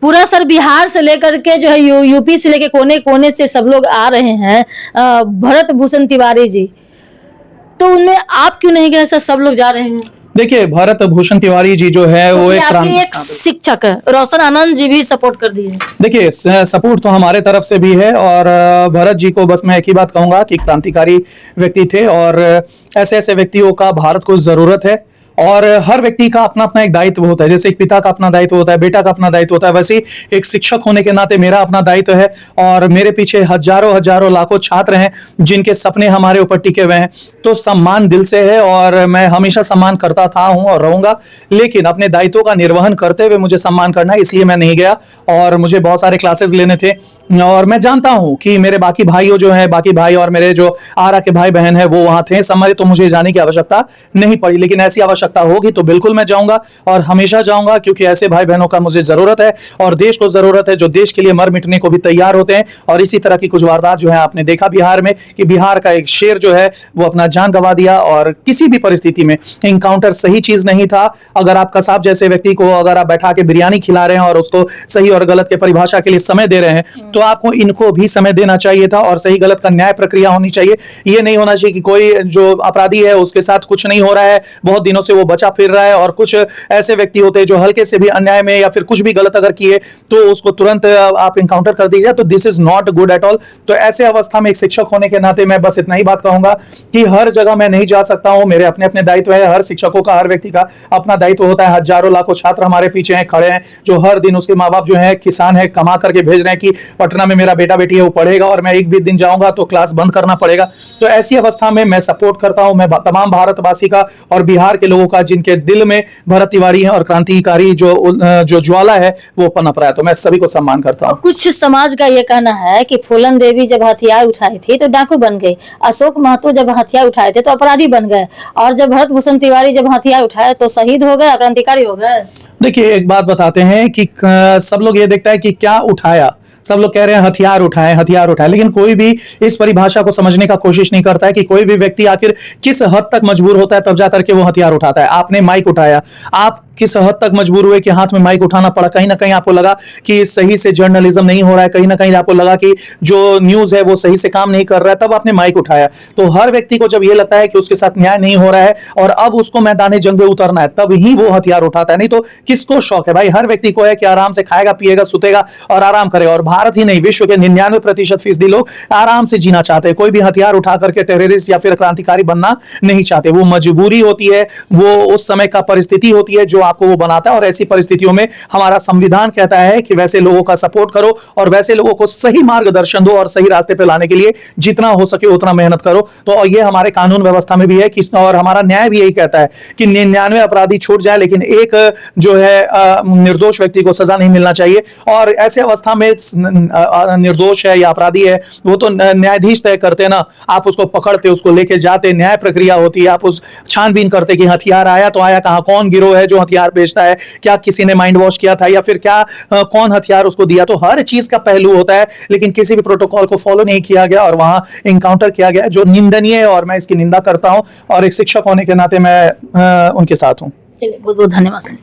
पूरा सर बिहार से लेकर के जो है यूपी से लेकर कोने कोने से सब लोग आ रहे हैं भरत भूषण तिवारी जी, तो उनमें आप क्यों नहीं गए सर? सब लोग जा रहे हैं। देखिए, भरत भूषण तिवारी जी जो है वो एक शिक्षक है, रोशन आनंद जी भी सपोर्ट कर दिए। देखिए, सपोर्ट तो हमारे तरफ से भी है और भरत जी को बस मैं एक ही बात कहूंगा कि क्रांतिकारी व्यक्ति थे और ऐसे ऐसे व्यक्तियों का भारत को जरूरत है। और हर व्यक्ति का अपना अपना एक दायित्व होता है, जैसे एक पिता का अपना दायित्व होता है, बेटा का अपना दायित्व होता है, वैसे ही एक शिक्षक होने के नाते मेरा अपना दायित्व है। और मेरे पीछे हजारों हजारों लाखों छात्र हैं जिनके सपने हमारे ऊपर टिके हुए हैं, तो सम्मान दिल से है और मैं हमेशा सम्मान करता था, हूं और रहूंगा। लेकिन अपने दायित्वों का निर्वहन करते हुए मुझे सम्मान करना है, इसलिए मैं नहीं गया और मुझे बहुत सारे क्लासेस लेने थे। और मैं जानता हूं कि मेरे बाकी भाइयों जो हैं, बाकी भाई और मेरे जो आरा के भाई बहन हैं वो वहां थे, समय तो मुझे जाने की आवश्यकता नहीं पड़ी, लेकिन ऐसी आवश्यकता होगी तो बिल्कुल मैं जाऊंगा और हमेशा जाऊंगा, क्योंकि ऐसे भाई बहनों का मुझे जरूरत है और देश को जरूरत है जो देश के लिए मर मिटने को भी तैयार होते हैं। और इसी तरह की कुछ वारदात जो है आपने देखा बिहार में कि बिहार का एक शेर जो है वो अपना जान गंवा दिया और किसी भी परिस्थिति में इनकाउंटर सही चीज नहीं था। अगर आप कसाब जैसे व्यक्ति को अगर आप बैठा के बिरयानी खिला रहे हैं और उसको सही और गलत के परिभाषा के लिए समय दे रहे हैं, तो आपको इनको भी समय देना चाहिए था और सही गलत का न्याय प्रक्रिया होनी चाहिए। ये नहीं होना चाहिए कि कोई जो अपराधी है उसके साथ कुछ नहीं हो रहा है, बहुत दिनों से वो बचा फिर रहा है, और कुछ ऐसे व्यक्ति होते हैं जो हल्के से भी अन्याय में या फिर कुछ भी गलत अगर किए तो उसको तुरंत आप इनकाउंटर कर दीजिए। तो this is not good at all. तो ऐसे अवस्था में एक शिक्षक होने के नाते मैं बस इतना ही बात कहूंगा कि हर जगह मैं नहीं जा सकता हूं, मेरे अपने अपने दायित्व है। हर शिक्षकों का, हर व्यक्ति का अपना दायित्व होता है। हजारों लाखों छात्र हमारे पीछे हैं, खड़े हैं, जो हर दिन उसके माँ बाप जो है किसान है, कमा करके भेज रहे हैं कि पटना में मेरा बेटा बेटी है वो पढ़ेगा और मैं एक भी दिन जाऊंगा तो क्लास बंद करना पड़ेगा। तो ऐसी अवस्था में मैं सपोर्ट करता हूं, मैं तमाम भारतवासी का और बिहार के लोगों का जिनके दिल में भरत तिवारी है और क्रांतिकारी जो ज्वाला है वो पनप रहा है, तो मैं सभी को सम्मान करता हूं। कुछ समाज का ये कहना है कि फूलन देवी जब हथियार उठाई थी तो डाकू बन गई, अशोक महतो जब हथियार उठाए थे तो अपराधी बन गए, और जब भरत भूषण तिवारी जब हथियार उठाए तो शहीद हो गए, क्रांतिकारी हो गए। देखिए, एक बात बताते हैं कि सब लोग ये देखता है कि क्या उठाया, सब लोग कह रहे हैं हथियार उठाए हथियार उठाए, लेकिन कोई भी इस परिभाषा को समझने का कोशिश नहीं करता है कि कोई भी व्यक्ति आखिर किस हद तक मजबूर होता है तब जाकर के वो हथियार उठाता है। आपने माइक उठाया, आप किस हद तक मजबूर हुए कि हाथ में माइक उठाना पड़ा? कहीं ना कहीं आपको लगा कि सही से जर्नलिज्म नहीं हो रहा है, कहीं ना कहीं आपको लगा कि जो न्यूज है वो सही से काम नहीं कर रहा है, तब आपने माइक उठाया। तो हर व्यक्ति को जब ये लगता है कि उसके साथ न्याय नहीं हो रहा है और अब उसको मैदान जंग में उतरना है, तब ही वो हथियार उठाता है। नहीं तो किसको शौक है भाई? हर व्यक्ति को है कि आराम से खाएगा, पिएगा, सुतेगा और आराम करेगा। और भारत ही नहीं, विश्व के 99% लोग आराम से जीना चाहते हैं। कोई भी हथियार उठा करके टेररिस्ट या फिर क्रांतिकारी बनना नहीं चाहते। वो मजबूरी होती है, वो उस समय का परिस्थिति होती है जो आपको वो बनाता है। और ऐसी परिस्थितियों में हमारा संविधान कहता है कि वैसे लोगों का सपोर्ट करो और वैसे लोगों को सही मार्गदर्शन दो और सही रास्ते पे लाने के लिए जितना हो सके उतना मेहनत करो। तो ये हमारे कानून व्यवस्था में भी है कि, और हमारा न्याय भी यही कहता है कि 99 अपराधी छूट जाए लेकिन एक जो है निर्दोष व्यक्ति को सजा नहीं मिलना चाहिए। और ऐसे अवस्था में निर्दोष है या अपराधी है वो तो न्यायाधीश तय करते हैं ना। आप उसको पकड़ते, उसको लेके जाते, न्याय प्रक्रिया होती है, आप उस छानबीन करते कि हथियार आया तो आया कहां, कौन गिरोह है जो हथियार बेचता है, क्या किसी ने माइंड वॉश किया था या फिर क्या कौन हथियार उसको दिया। तो हर चीज का पहलू होता है, लेकिन किसी भी प्रोटोकॉल को फॉलो नहीं किया गया और वहां इनकाउंटर किया गया जो निंदनीय है और मैं इसकी निंदा करता हूं और एक शिक्षक होने के नाते मैं उनके साथ हूं। चलिए, बहुत बहुत धन्यवाद।